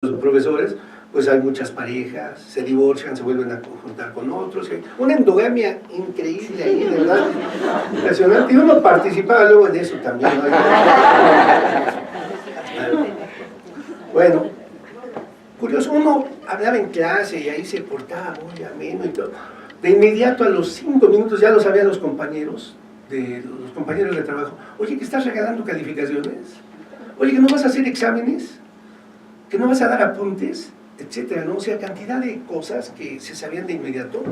los profesores, pues hay muchas parejas, se divorcian, se vuelven a juntar con otros, una endogamia increíble ahí, de verdad, impresionante, y uno participaba luego en eso también, ¿no? Bueno, curioso, uno hablaba en clase y ahí se portaba muy ameno y todo, de inmediato a los 5 minutos ya lo sabían los compañeros de trabajo, oye, que estás regalando calificaciones, oye, que no vas a hacer exámenes, que no vas a dar apuntes, etcétera, ¿no? O sea, cantidad de cosas que se sabían de inmediato.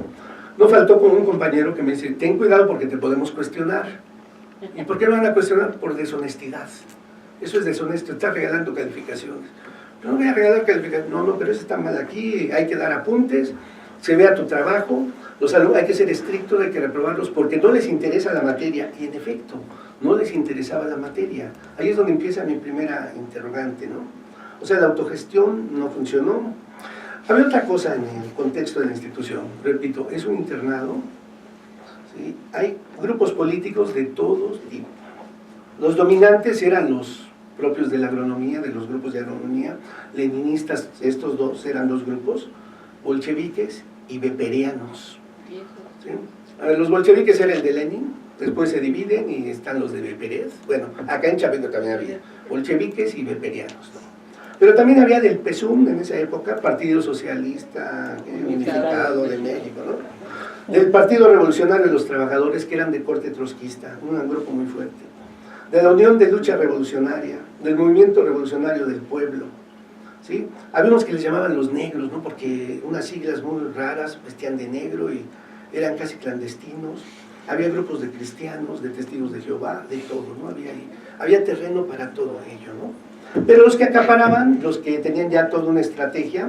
No faltó con un compañero que me dice, ten cuidado porque te podemos cuestionar. ¿Y por qué me van a cuestionar? Por deshonestidad. Eso es deshonesto, estás regalando calificaciones. No voy a regalar calificaciones, no, pero eso está mal aquí, hay que dar apuntes, se vea tu trabajo, los alumnos hay que ser estrictos, hay que reprobarlos porque no les interesa la materia, y en efecto, no les interesaba la materia. Ahí es donde empieza mi primera interrogante, ¿no? O sea, la autogestión no funcionó. Había otra cosa en el contexto de la institución, repito, es un internado, ¿sí? Hay grupos políticos de todos tipos. Los dominantes eran los propios de la agronomía, de los grupos de agronomía, leninistas, estos dos eran dos grupos, bolcheviques y weberianos. ¿Sí? A ver, los bolcheviques eran el de Lenin, después se dividen y están los de Weberian. Bueno, acá en Chapingo también había bolcheviques y weberianos, ¿no? Pero también había del PSUM en esa época, Partido Socialista Unificado de México, ¿no? Del Partido Revolucionario de los Trabajadores, que eran de corte trotskista, un grupo muy fuerte. De la Unión de Lucha Revolucionaria, del Movimiento Revolucionario del Pueblo, ¿sí? Había unos que les llamaban los negros, ¿no? Porque unas siglas muy raras, vestían de negro y eran casi clandestinos. Había grupos de cristianos, de testigos de Jehová, de todo, ¿no? Había terreno para todo ello, ¿no? Pero los que acaparaban, los que tenían ya toda una estrategia,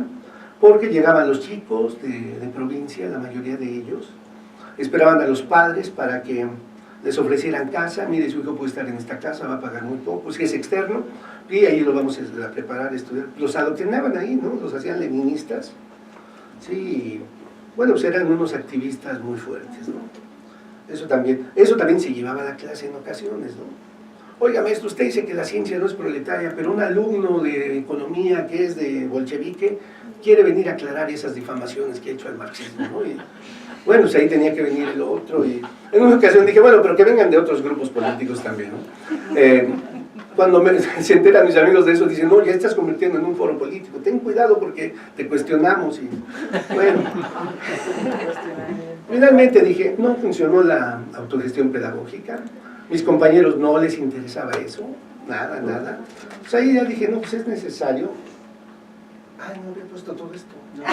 porque llegaban los chicos de provincia, la mayoría de ellos, esperaban a los padres para que les ofrecieran casa, mire, su hijo puede estar en esta casa, va a pagar muy poco, si es externo, y ahí lo vamos a preparar, a estudiar. Los adoctrinaban ahí, ¿no? Los hacían leninistas, sí, bueno, pues eran unos activistas muy fuertes, ¿no? Eso también se llevaba a la clase en ocasiones, ¿no? Oiga, maestro, usted dice que la ciencia no es proletaria, pero un alumno de economía que es de bolchevique quiere venir a aclarar esas difamaciones que ha hecho al marxismo, ¿no? Y, bueno, pues ahí tenía que venir el otro, y en una ocasión dije, bueno, pero que vengan de otros grupos políticos también, ¿no? Cuando se enteran mis amigos de eso, dicen, no, ya estás convirtiendo en un foro político, ten cuidado porque te cuestionamos, y bueno. Finalmente dije, no funcionó la autogestión pedagógica, mis compañeros no les interesaba eso, nada. Pues ahí ya dije, no, pues es necesario. Ay, no había puesto todo esto. No,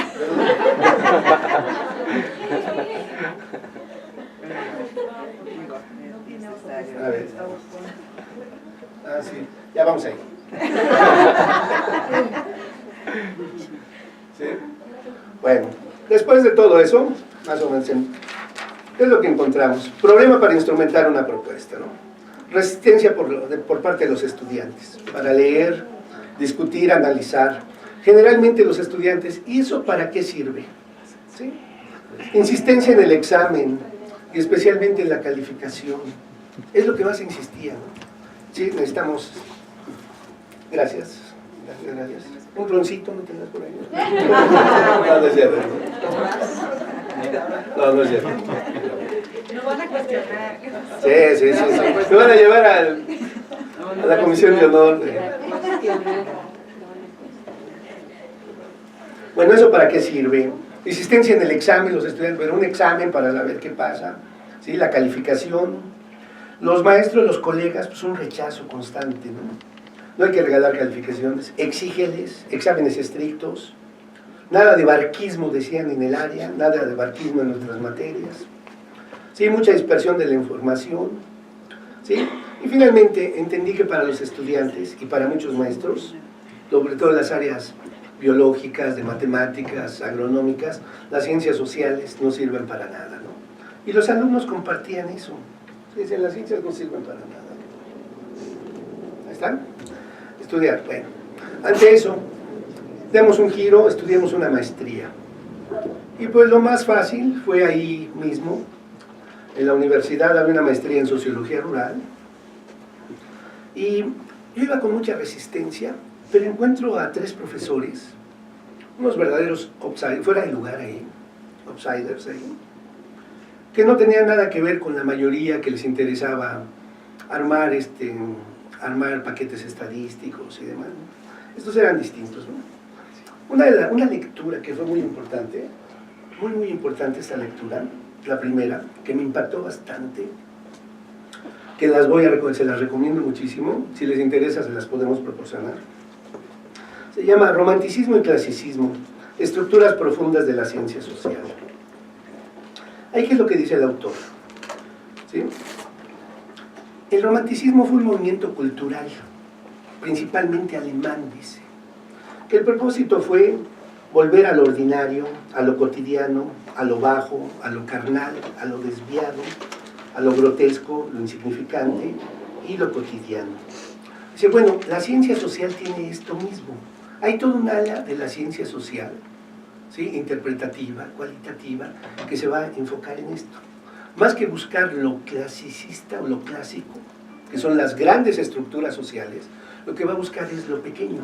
a ver. Ah, sí, ya vamos ahí. ¿Sí? Bueno, después de todo eso, más o menos, ¿qué es lo que encontramos? Problema para instrumentar una propuesta, ¿no? Resistencia por parte de los estudiantes, para leer, discutir, analizar. Generalmente los estudiantes, ¿y eso para qué sirve? ¿Sí? Insistencia en el examen, y especialmente en la calificación. Es lo que más insistía, ¿no? Sí, necesitamos... Gracias. Un roncito, ¿no tendrás por ahí? No es cierto. No es cierto. No van a cuestionar. Sí. Me van a llevar a la comisión de honor. Bueno, ¿eso para qué sirve? Insistencia en el examen, los estudiantes, pero un examen para saber qué pasa, ¿sí? La calificación. Los maestros, los colegas, pues un rechazo constante, ¿no? No hay que regalar calificaciones, exígeles, exámenes estrictos, nada de barquismo, decían en el área, nada de barquismo en nuestras materias, sí, mucha dispersión de la información, ¿sí? Y finalmente entendí que para los estudiantes y para muchos maestros, sobre todo en las áreas biológicas, de matemáticas, agronómicas, las ciencias sociales no sirven para nada, ¿no? Y los alumnos compartían eso, dicen, las ciencias no sirven para nada. ¿Ahí están? Estudiar, bueno, ante eso, demos un giro, estudiamos una maestría. Y pues lo más fácil fue ahí mismo, en la universidad había una maestría en Sociología Rural, y yo iba con mucha resistencia, pero encuentro a 3 profesores unos verdaderos outsiders, fuera de lugar ahí, outsiders ahí, que no tenían nada que ver con la mayoría que les interesaba armar, armar paquetes estadísticos y demás, ¿no? Estos eran distintos, ¿no? Una lectura que fue muy importante, muy importante esta lectura, la primera, que me impactó bastante, que se las recomiendo muchísimo, si les interesa se las podemos proporcionar. Se llama Romanticismo y Clasicismo, estructuras profundas de la ciencia social. Ahí qué es lo que dice el autor, ¿sí? El romanticismo fue un movimiento cultural, principalmente alemán, dice, que el propósito fue volver a lo ordinario, a lo cotidiano, a lo bajo, a lo carnal, a lo desviado, a lo grotesco, lo insignificante y lo cotidiano. Dice, bueno, la ciencia social tiene esto mismo. Hay todo un ala de la ciencia social, ¿sí? Interpretativa, cualitativa, que se va a enfocar en esto. Más que buscar lo clasicista o lo clásico, que son las grandes estructuras sociales, lo que va a buscar es lo pequeño,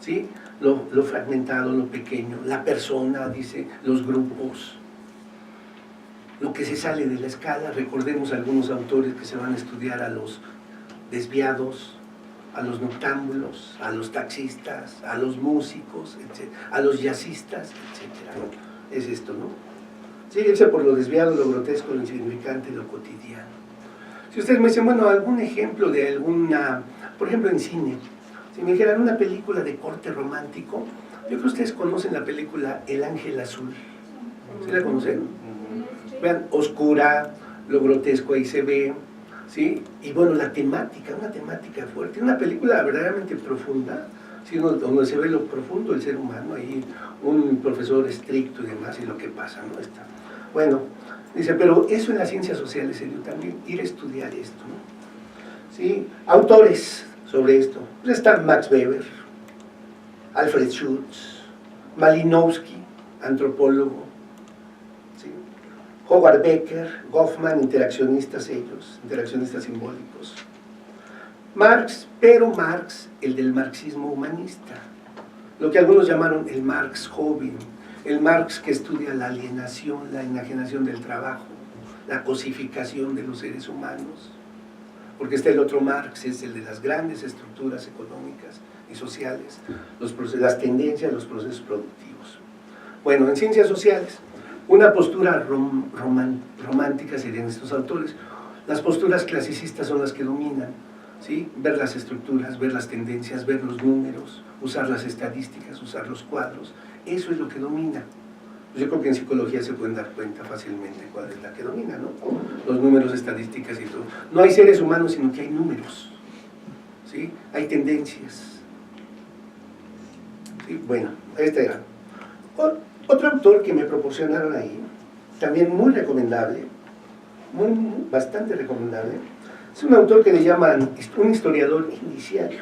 ¿sí? Lo fragmentado, lo pequeño, la persona, dice, los grupos, lo que se sale de la escala. Recordemos algunos autores que se van a estudiar a los desviados, a los noctámbulos, a los taxistas, a los músicos, etc., a los jazzistas, etc., ¿no? Es esto, ¿no? Síguense por lo desviado, lo grotesco, lo insignificante, lo cotidiano. Si ustedes me dicen, bueno, algún ejemplo de alguna, por ejemplo en cine, si me dijeran una película de corte romántico, yo creo que ustedes conocen la película El Ángel Azul. ¿Sí la conocen? Vean, oscura, lo grotesco ahí se ve, ¿sí? Y bueno, la temática, una temática fuerte, una película verdaderamente profunda, ¿sí? Donde se ve lo profundo del ser humano, ahí un profesor estricto y demás, y lo que pasa, ¿no? Está. Bueno, dice, pero eso en las ciencias sociales se dio también, ir a estudiar esto, ¿no? ¿Sí? Autores sobre esto, pues están Max Weber, Alfred Schutz, Malinowski, antropólogo, ¿sí? Howard Becker, Goffman, interaccionistas ellos, interaccionistas simbólicos. Marx, pero Marx, el del marxismo humanista, lo que algunos llamaron el Marx joven, el Marx que estudia la alienación, la enajenación del trabajo, la cosificación de los seres humanos, porque está el otro Marx, es el de las grandes estructuras económicas y sociales, las tendencias, los procesos productivos. Bueno, en ciencias sociales, una postura romántica serían estos autores. Las posturas clasicistas son las que dominan, ¿sí? Ver las estructuras, ver las tendencias, ver los números, usar las estadísticas, usar los cuadros, eso es lo que domina. Yo creo que en psicología se pueden dar cuenta fácilmente cuál es la que domina, ¿no? Los números, estadísticas y todo. No hay seres humanos, sino que hay números, ¿sí? Hay tendencias. ¿Sí? Bueno, este era. Otro autor que me proporcionaron ahí, también muy recomendable, bastante recomendable, es un autor que le llaman un historiador indiciario.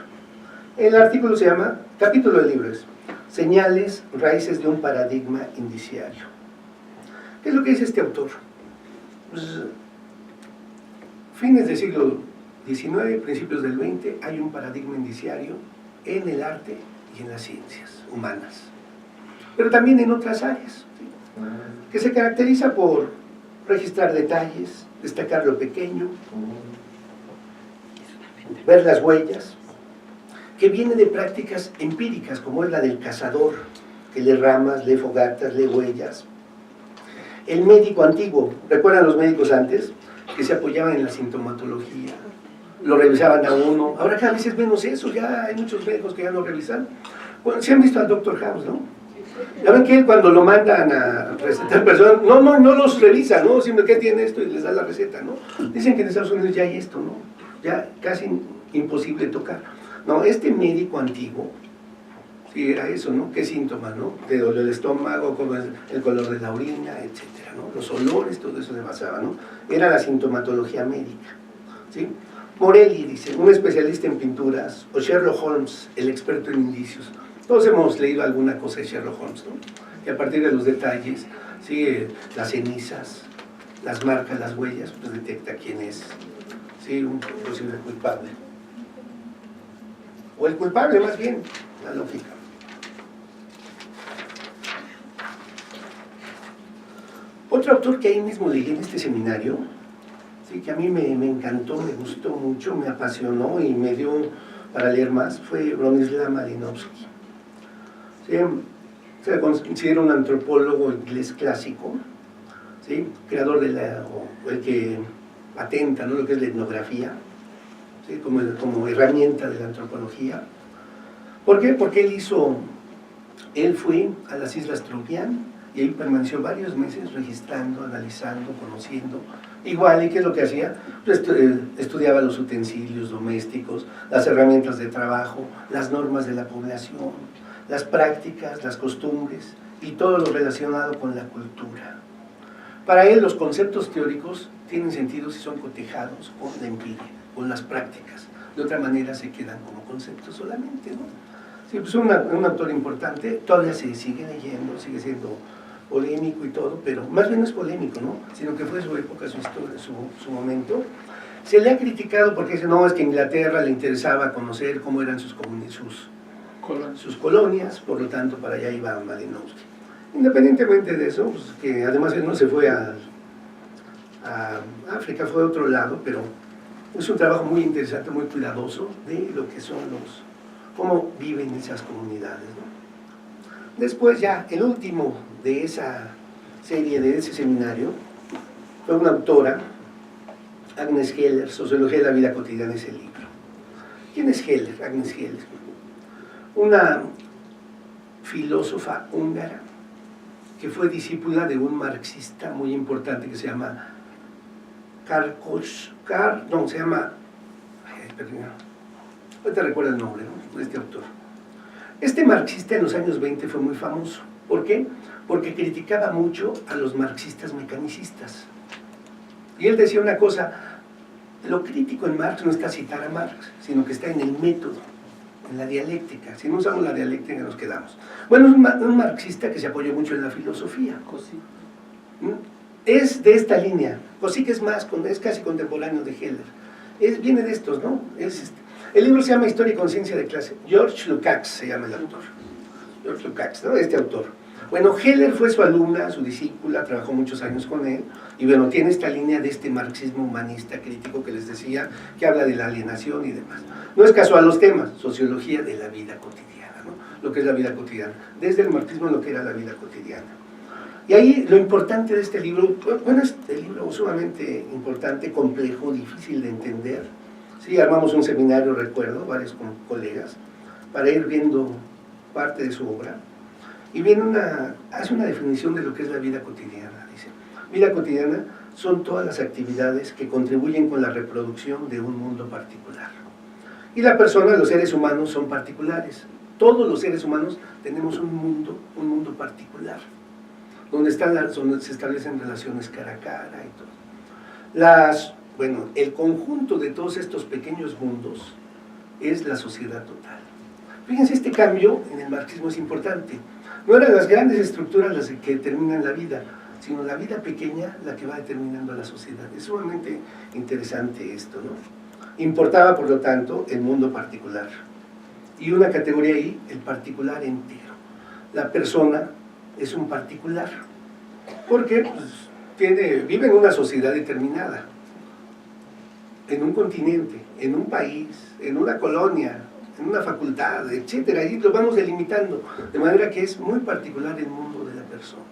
El artículo se llama, capítulo del libro es Señales, raíces de un paradigma indiciario. ¿Qué es lo que dice este autor? Pues, fines del siglo XIX, principios del XX, hay un paradigma indiciario en el arte y en las ciencias humanas, pero también en otras áreas, ¿sí? Que se caracteriza por registrar detalles, destacar lo pequeño, ver las huellas, que viene de prácticas empíricas, como es la del cazador, que lee ramas, lee fogatas, lee huellas. El médico antiguo, ¿recuerdan los médicos antes? Que se apoyaban en la sintomatología, lo revisaban a uno. Ahora cada vez es menos eso, ya hay muchos médicos que ya lo revisan. Bueno, ¿se han visto al Dr. House, no? Ya ven que él cuando lo mandan a recetar personas, no los revisa, ¿no? Siempre que tiene esto y les da la receta, ¿no? Dicen que en Estados Unidos ya hay esto, ¿no? Ya casi imposible tocar. No, este médico antiguo, sí era eso, ¿no? ¿Qué síntomas, no? De dolor del estómago, como es el color de la orina, etcétera, ¿no? Los olores, todo eso se basaba, ¿no? Era la sintomatología médica, ¿sí? Morelli, dice, un especialista en pinturas, o Sherlock Holmes, el experto en indicios. Todos hemos leído alguna cosa de Sherlock Holmes, ¿no? Y a partir de los detalles, ¿sí? Las cenizas, las marcas, las huellas, pues detecta quién es, ¿sí? Un posible culpable. O el culpable, más bien, la lógica. Otro autor que ahí mismo leí en este seminario, sí, que a mí me encantó, me gustó mucho, me apasionó y me dio para leer más, fue Bronislaw Malinowski. Sí, se considera un antropólogo inglés clásico, ¿sí? Creador de el que patenta, ¿no?, lo que es la etnografía, ¿sí?, como herramienta de la antropología. ¿Por qué? Porque él fue a las Islas Trobriand y ahí permaneció varios meses registrando, analizando, conociendo. Igual, ¿y qué es lo que hacía? Pues estudiaba los utensilios domésticos, las herramientas de trabajo, las normas de la población, las prácticas, las costumbres y todo lo relacionado con la cultura. Para él los conceptos teóricos tienen sentido si son cotejados con la empiria, con las prácticas. De otra manera se quedan como conceptos solamente, ¿no? Sí, pues un autor importante, todavía se sigue leyendo, sigue siendo polémico y todo, pero más bien no es polémico, ¿no?, sino que fue su época, su historia, su momento. Se le ha criticado porque dice, no, es que a Inglaterra le interesaba conocer cómo eran sus colonias, por lo tanto para allá iba Malinowski. Independientemente de eso, pues, que además él no se fue a África, fue a otro lado, pero es un trabajo muy interesante, muy cuidadoso de lo que son cómo viven esas comunidades, ¿no? Después ya, el último de esa serie, de ese seminario, fue una autora, Agnes Heller, Sociología de la vida cotidiana, ese libro. ¿Quién es Heller? Agnes Heller. Una filósofa húngara que fue discípula de un marxista muy importante que se llama ahorita recuerdo el nombre, ¿no?, de este autor. Este marxista en los años 20 fue muy famoso. ¿Por qué? Porque criticaba mucho a los marxistas mecanicistas. Y él decía una cosa, lo crítico en Marx no está citar a Marx, sino que está en el método, en la dialéctica. Si no usamos la dialéctica nos quedamos. Bueno, es un marxista que se apoyó mucho en la filosofía. Es de esta línea. Cosick es casi contemporáneo de Heller. Viene de estos, ¿no? El libro se llama Historia y conciencia de clase. George Lukács se llama el autor. George Lukács, ¿no?, este autor. Bueno, Heller fue su alumna, su discípula, trabajó muchos años con él, y bueno, tiene esta línea de este marxismo humanista crítico que les decía, que habla de la alienación y demás. No es casual los temas, sociología de la vida cotidiana, ¿no?, lo que es la vida cotidiana, desde el marxismo lo que era la vida cotidiana. Y ahí lo importante de este libro, bueno, este libro sumamente importante, complejo, difícil de entender. Sí, armamos un seminario, recuerdo, varios colegas, para ir viendo parte de su obra. Y hace una definición de lo que es la vida cotidiana. Dice, vida cotidiana son todas las actividades que contribuyen con la reproducción de un mundo particular. Y la persona, los seres humanos son particulares. Todos los seres humanos tenemos un mundo particular, donde se establecen relaciones cara a cara y todo. Bueno, el conjunto de todos estos pequeños mundos es la sociedad total. Fíjense, este cambio en el marxismo es importante. No eran las grandes estructuras las que determinan la vida, sino la vida pequeña la que va determinando a la sociedad. Es sumamente interesante esto, ¿no? Importaba, por lo tanto, el mundo particular. Y una categoría ahí, el particular entero. La persona es un particular, porque pues, vive en una sociedad determinada, en un continente, en un país, en una colonia, en una facultad, etcétera, y lo vamos delimitando, de manera que es muy particular el mundo de la persona,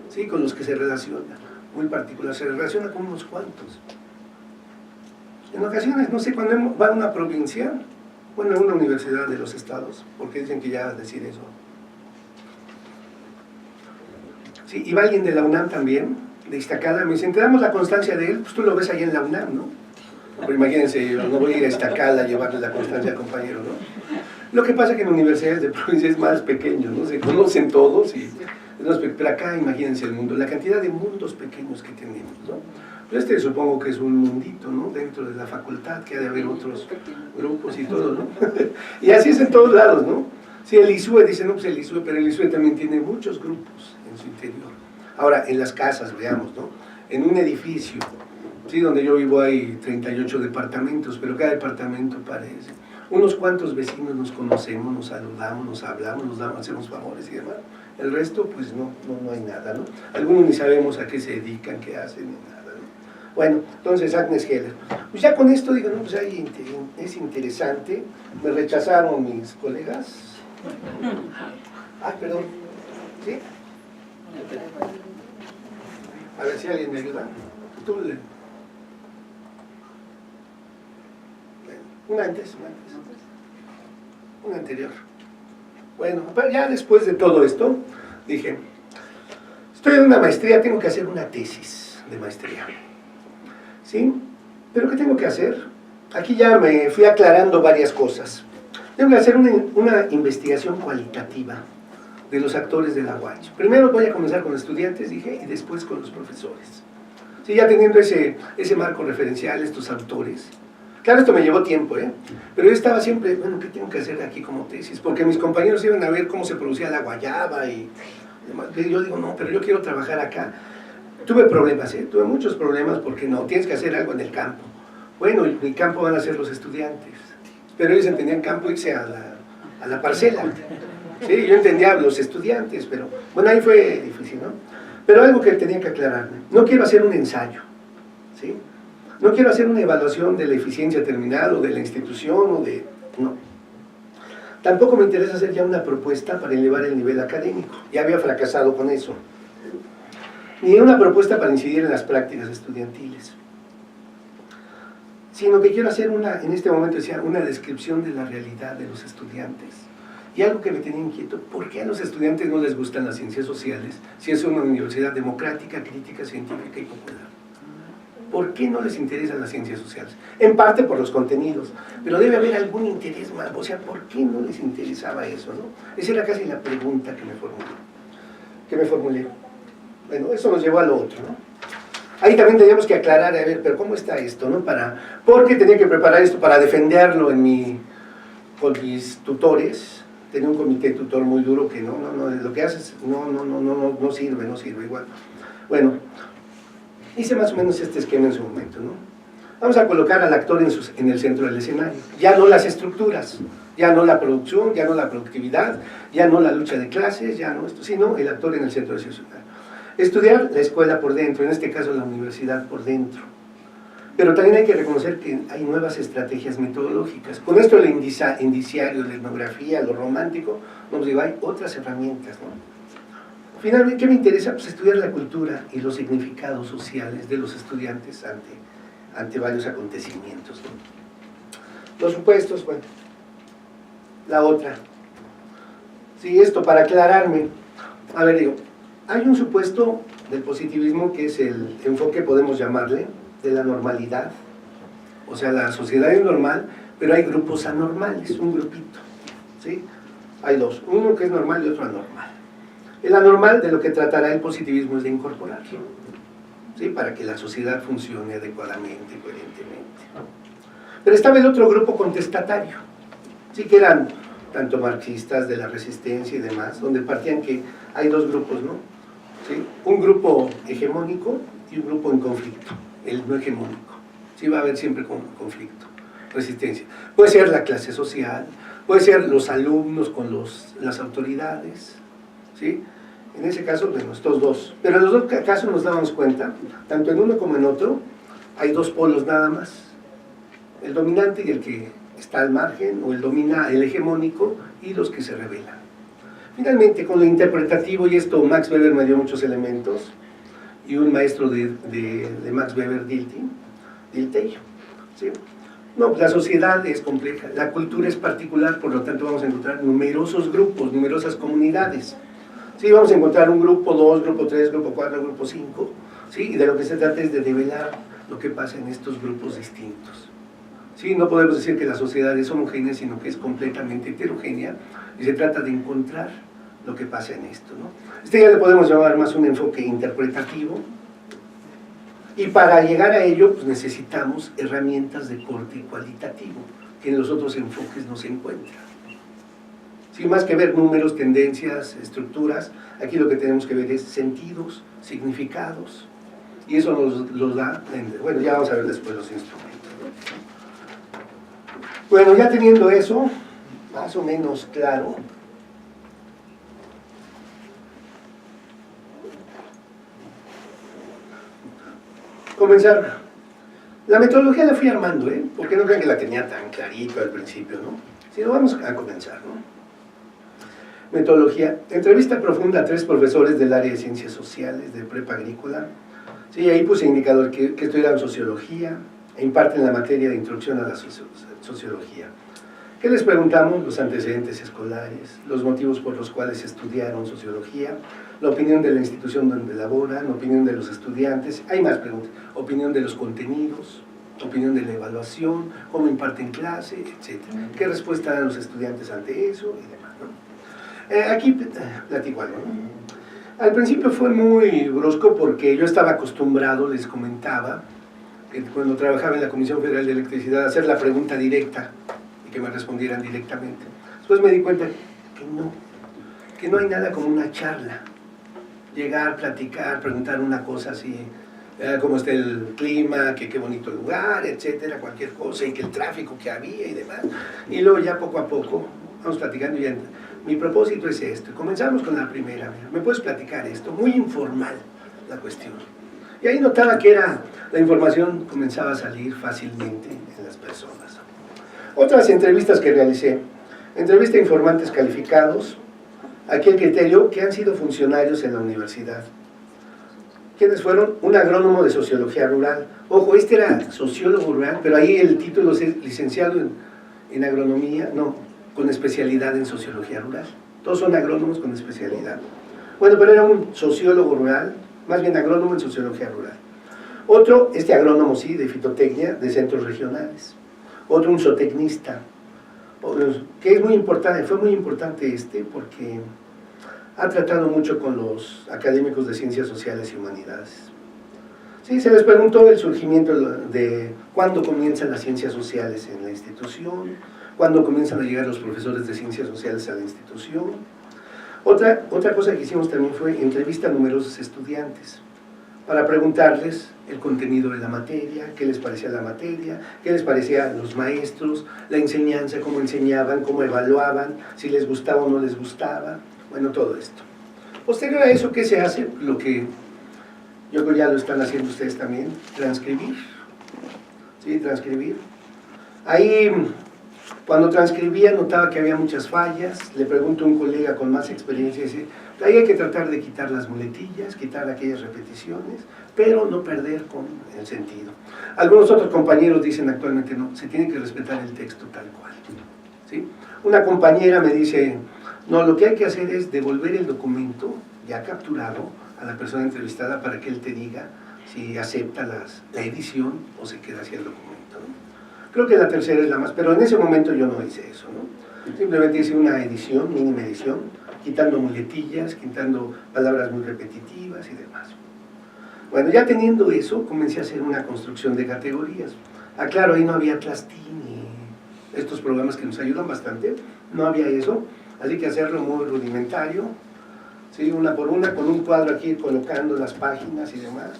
¿sí?, con los que se relaciona, muy particular, se relaciona con unos cuantos. En ocasiones, no sé, cuando va a una provincia, bueno, a una universidad de los estados, porque dicen que ya decir eso. Sí, y va alguien de la UNAM también, de Iztacala, me dicen, te damos la constancia de él, pues tú lo ves ahí en la UNAM, ¿no? Pero imagínense, yo no voy a ir a Iztacala a llevarle la constancia al compañero, ¿no? Lo que pasa es que en universidades de provincia es más pequeño, ¿no? Se conocen todos, pero acá imagínense el mundo, la cantidad de mundos pequeños que tenemos, ¿no? Pero supongo que es un mundito, ¿no?, dentro de la facultad, que ha de haber otros grupos y todo, ¿no? Y así es en todos lados, ¿no? Sí, el ISUE, dicen, no, pues el ISUE, pero el ISUE también tiene muchos grupos en su interior. Ahora, en las casas, veamos, ¿no? En un edificio, sí, donde yo vivo hay 38 departamentos, pero cada departamento parece. Unos cuantos vecinos nos conocemos, nos saludamos, nos hablamos, nos damos, hacemos favores y demás. El resto, pues no hay nada, ¿no? Algunos ni sabemos a qué se dedican, qué hacen, ni nada, ¿no? Bueno, entonces Agnes Heller. Pues ya con esto digo, no, pues ahí es interesante. Me rechazaron mis colegas. Ah, perdón. ¿Sí? A ver si alguien me ayuda. Tú le... Una antes. Una anterior. Bueno, pero ya después de todo esto, dije, estoy en una maestría, tengo que hacer una tesis de maestría. ¿Sí? ¿Pero qué tengo que hacer? Aquí ya me fui aclarando varias cosas. Tengo que hacer una investigación cualitativa de los actores de la UACH. Primero voy a comenzar con estudiantes, dije, y después con los profesores. Sí, ya teniendo ese marco referencial, estos autores. Claro, esto me llevó tiempo, pero yo estaba siempre, bueno, ¿qué tengo que hacer aquí como tesis? Porque mis compañeros iban a ver cómo se producía la guayaba y demás. Yo digo, no, pero yo quiero trabajar acá. Tuve problemas, tuve muchos problemas porque no, tienes que hacer algo en el campo. Bueno, mi campo van a ser los estudiantes, pero ellos entendían campo irse a la parcela. Sí, yo entendía los estudiantes, pero bueno, ahí fue difícil, ¿no? Pero algo que tenía que aclararme, no quiero hacer un ensayo, ¿sí? No quiero hacer una evaluación de la eficiencia terminal o de la institución o de... no. Tampoco me interesa hacer ya una propuesta para elevar el nivel académico, ya había fracasado con eso. Ni una propuesta para incidir en las prácticas estudiantiles, sino que quiero hacer en este momento decía, una descripción de la realidad de los estudiantes. Y algo que me tenía inquieto, ¿por qué a los estudiantes no les gustan las ciencias sociales si es una universidad democrática, crítica, científica y popular? ¿Por qué no les interesan las ciencias sociales? En parte por los contenidos, pero debe haber algún interés más, o sea, ¿por qué no les interesaba eso, no? Esa era casi la pregunta que me formulé. Bueno, eso nos llevó a lo otro, ¿no? Ahí también teníamos que aclarar, a ver, pero ¿cómo está esto, no? Porque tenía que preparar esto para defenderlo con mis tutores. Tenía un comité tutor muy duro que no, lo que haces no sirve igual. Bueno, hice más o menos este esquema en su momento, ¿no? Vamos a colocar al actor en el centro del escenario. Ya no las estructuras, ya no la producción, ya no la productividad, ya no la lucha de clases, ya no esto, sino el actor en el centro del escenario. Estudiar la escuela por dentro, en este caso la universidad por dentro. Pero también hay que reconocer que hay nuevas estrategias metodológicas. Con esto el indiciario, la etnografía, lo romántico, nos digo, hay otras herramientas, ¿no? Finalmente, ¿qué me interesa? Pues estudiar la cultura y los significados sociales de los estudiantes ante varios acontecimientos, ¿no? Los supuestos, bueno, la otra. Sí, esto para aclararme. A ver, digo, hay un supuesto del positivismo que es el enfoque, podemos llamarle, de la normalidad. O sea, la sociedad es normal, pero hay grupos anormales, un grupito, ¿sí? Hay dos, uno que es normal y otro anormal. El anormal de lo que tratará el positivismo es de incorporarlo, ¿sí? Para que la sociedad funcione adecuadamente, coherentemente. Pero estaba el otro grupo contestatario, ¿sí? Que eran tanto marxistas de la resistencia y demás, donde partían que hay dos grupos, ¿no? ¿Sí? Un grupo hegemónico y un grupo en conflicto, el no hegemónico. Sí, va a haber siempre conflicto, resistencia. Puede ser la clase social, puede ser los alumnos con las autoridades, ¿sí? En ese caso, bueno, estos dos. Pero en los dos casos nos damos cuenta, tanto en uno como en otro, hay dos polos nada más. El dominante y el que está al margen, o el hegemónico y los que se rebelan. Finalmente, con lo interpretativo, y esto Max Weber me dio muchos elementos, y un maestro de Max Weber, Dilthey, ¿sí? No, la sociedad es compleja, la cultura es particular, por lo tanto vamos a encontrar numerosos grupos, numerosas comunidades. Sí, vamos a encontrar un grupo 2, grupo 3, grupo 4, grupo 5, ¿sí? Y de lo que se trata es de develar lo que pasa en estos grupos distintos. ¿Sí? No podemos decir que la sociedad es homogénea, sino que es completamente heterogénea, y se trata de encontrar lo que pasa en esto, ¿no? Este ya le podemos llamar más un enfoque interpretativo, y para llegar a ello pues necesitamos herramientas de corte cualitativo, que en los otros enfoques no se encuentran. Sin más que ver números, tendencias, estructuras, aquí lo que tenemos que ver es sentidos, significados, y eso nos los da, bueno, ya vamos a ver después los instrumentos, ¿no? Bueno, ya teniendo eso más o menos claro, comenzar. La metodología la fui armando, porque no crean que la tenía tan clarito al principio, ¿no? Sino vamos a comenzar, ¿no? Metodología. Entrevista profunda a 3 profesores del área de ciencias sociales de prepa agrícola. Sí, ahí puse indicador que estudiaron sociología e imparten la materia de introducción a la sociología. ¿Qué les preguntamos? Los antecedentes escolares, los motivos por los cuales estudiaron sociología, la opinión de la institución donde laboran, opinión de los estudiantes, hay más preguntas, opinión de los contenidos, opinión de la evaluación, cómo imparten clase, etc. ¿Qué respuesta dan los estudiantes ante eso? Y demás, ¿no? Aquí platico algo, ¿no? Al principio fue muy brusco porque yo estaba acostumbrado, les comentaba, que cuando trabajaba en la Comisión Federal de Electricidad, a hacer la pregunta directa y que me respondieran directamente. Después me di cuenta que no hay nada como una charla. Llegar, platicar, preguntar una cosa así, cómo está el clima, que qué bonito lugar, etcétera, cualquier cosa, y que el tráfico que había y demás. Y luego ya poco a poco vamos platicando y ya. Mi propósito es esto. Comenzamos con la primera. ¿Me puedes platicar esto? Muy informal la cuestión. Y ahí notaba que la información comenzaba a salir fácilmente en las personas. Otras entrevistas que realicé. Entrevista a informantes calificados. Aquí el criterio que han sido funcionarios en la universidad. ¿Quiénes fueron? Un agrónomo de sociología rural. Ojo, este era sociólogo rural, pero ahí el título es licenciado en agronomía, no, con especialidad en sociología rural. Todos son agrónomos con especialidad. Bueno, pero era un sociólogo rural, más bien agrónomo en sociología rural. Otro, este agrónomo sí, de fitotecnia, de centros regionales. Otro, un zootecnista, que es muy importante, fue muy importante porque ha tratado mucho con los académicos de ciencias sociales y humanidades. Sí, se les preguntó el surgimiento de cuándo comienzan las ciencias sociales en la institución, cuándo comienzan a llegar los profesores de ciencias sociales a la institución. Otra cosa que hicimos también fue entrevista a numerosos estudiantes para preguntarles el contenido de la materia, qué les parecía la materia, qué les parecía a los maestros, la enseñanza, cómo enseñaban, cómo evaluaban, si les gustaba o no les gustaba, bueno, todo esto. Posterior a eso, ¿qué se hace? Lo que yo creo ya lo están haciendo ustedes también, transcribir. ¿Sí? Transcribir. Ahí, cuando transcribía, notaba que había muchas fallas. Le pregunto a un colega con más experiencia, dice, ahí hay que tratar de quitar las muletillas, quitar aquellas repeticiones, pero no perder con el sentido. Algunos otros compañeros dicen actualmente, no, se tiene que respetar el texto tal cual. ¿Sí? Una compañera me dice, no, lo que hay que hacer es devolver el documento ya capturado a la persona entrevistada para que él te diga si acepta la edición o se queda así el documento, ¿no? Creo que la tercera es la más, pero en ese momento yo no hice eso, ¿no? Simplemente hice una edición, mínima edición, quitando muletillas, quitando palabras muy repetitivas y demás. Bueno, ya teniendo eso, comencé a hacer una construcción de categorías. Claro, ahí no había Atlas ni estos programas que nos ayudan bastante, no había eso, así que hacerlo muy rudimentario, ¿sí? Una por una, con un cuadro aquí colocando las páginas y demás,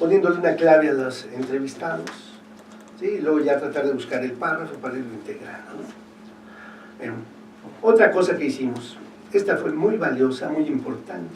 poniéndole una clave a los entrevistados, ¿sí? Y luego ya tratar de buscar el párrafo para irlo integrando, ¿no? Bueno, otra cosa que hicimos, esta fue muy valiosa, muy importante,